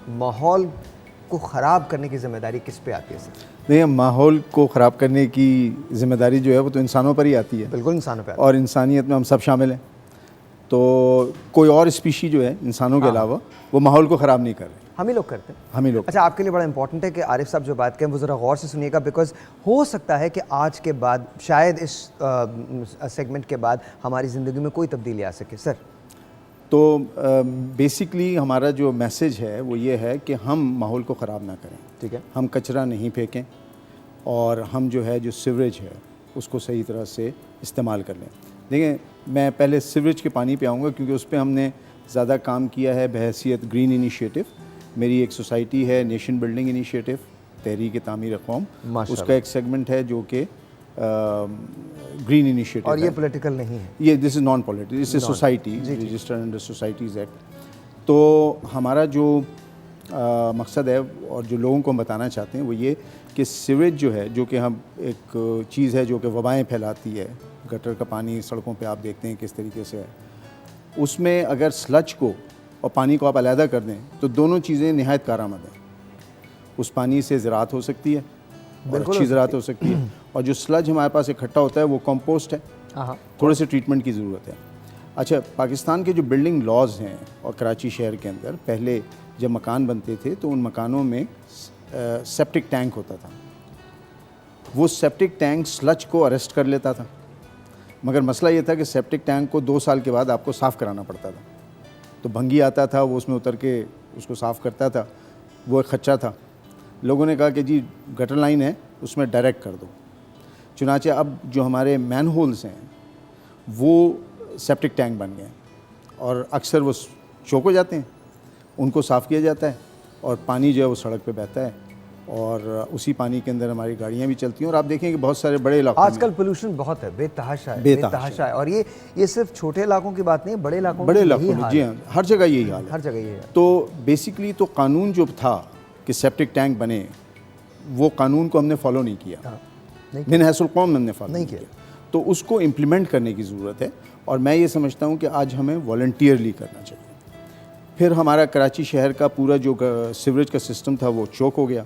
माहौल को ख़राब करने की ज़िम्मेदारी किस पे आती है सर? देखिए, माहौल को ख़राब करने की ज़िम्मेदारी जो है वो तो इंसानों पर ही आती है। बिल्कुल इंसानों पे आती और इंसानियत में हम सब शामिल हैं। तो कोई और स्पीशी जो है इंसानों के अलावा वो माहौल को ख़राब नहीं कर रहे, है। हम ही लोग करते हैं। हम ही लोग। अच्छा, आपके लिए बड़ा इंपॉर्टेंट है कि आरिफ साहब जो बात करें वो ज़रा गौर से सुनिएगा, बिकॉज हो सकता है कि आज के बाद शायद इस सेगमेंट के बाद हमारी ज़िंदगी में कोई तब्दीली आ सके। सर, तो बेसिकली हमारा जो मैसेज है वो ये है कि हम माहौल को ख़राब ना करें, ठीक है, हम कचरा नहीं फेंकें और हम जो है जो सीवरेज है उसको सही तरह से इस्तेमाल कर लें। देखिए, मैं पहले सीवरेज के पानी पे आऊँगा क्योंकि उस पर हमने ज़्यादा काम किया है बहैसियत ग्रीन इनिशिएटिव। मेरी एक सोसाइटी है नेशन बिल्डिंग इनिशिएटिव, तहरीक तामीर क़ौम, उसका एक सेगमेंट है जो कि ग्रीन इनिशिएटिव। और ये पॉलिटिकल नहीं है, ये this is non political, this is society registered under societies act. तो हमारा जो मकसद है और जो लोगों को हम बताना चाहते हैं वो ये कि सीवरेज जो है, जो कि हम एक चीज़ है जो कि वबाएँ फैलाती है, गटर का पानी सड़कों पे आप देखते हैं किस तरीके से है, उसमें अगर स्लज को और पानी को आप अलहदा कर दें तो दोनों चीज़ें नहायत कारआमद हैं। उस पानी से ज़राअत हो सकती है और अच्छी ज़राअत हो सकती है, और जो स्लज हमारे पास इकट्ठा होता है वो कंपोस्ट है, थोड़े से ट्रीटमेंट की ज़रूरत है। अच्छा, पाकिस्तान के जो बिल्डिंग लॉज हैं और कराची शहर के अंदर पहले जब मकान बनते थे तो उन मकानों में सेप्टिक टैंक होता था। वो सेप्टिक टैंक स्लज को अरेस्ट कर लेता था, मगर मसला ये था कि सेप्टिक टैंक को 2 साल के बाद आपको साफ़ कराना पड़ता था। तो भंगी आता था, वो उसमें उतर के उसको साफ़ करता था, वो एक खच्चा था। लोगों ने कहा कि जी गटर लाइन है उसमें डायरेक्ट कर दो। चुनाचे अब जो हमारे मैन होल्स हैं वो सेप्टिक टैंक बन गए और अक्सर वो चौक हो जाते हैं, उनको साफ़ किया जाता है और पानी जो है वो सड़क पे बहता है और उसी पानी के अंदर हमारी गाड़ियाँ भी चलती हैं। और आप देखें कि बहुत सारे बड़े इलाकों आजकल पोल्यूशन बहुत है, बेतहाशा है। और ये सिर्फ छोटे इलाकों की बात नहीं है, बड़े इलाकों में, जी हाँ, हर जगह यही हाल है, हर जगह यही है। तो बेसिकली तो कानून जो था कि सेप्टिक टैंक बने, वो कानून को हमने फॉलो नहीं किया, मिन हैसुल कौम हमने फॉलो नहीं किया। तो उसको इम्प्लीमेंट करने की ज़रूरत है और मैं ये समझता हूँ कि आज हमें वॉलंटियरली करना चाहिए। फिर हमारा कराची शहर का पूरा जो सीवरेज का सिस्टम था वो चौक हो गया।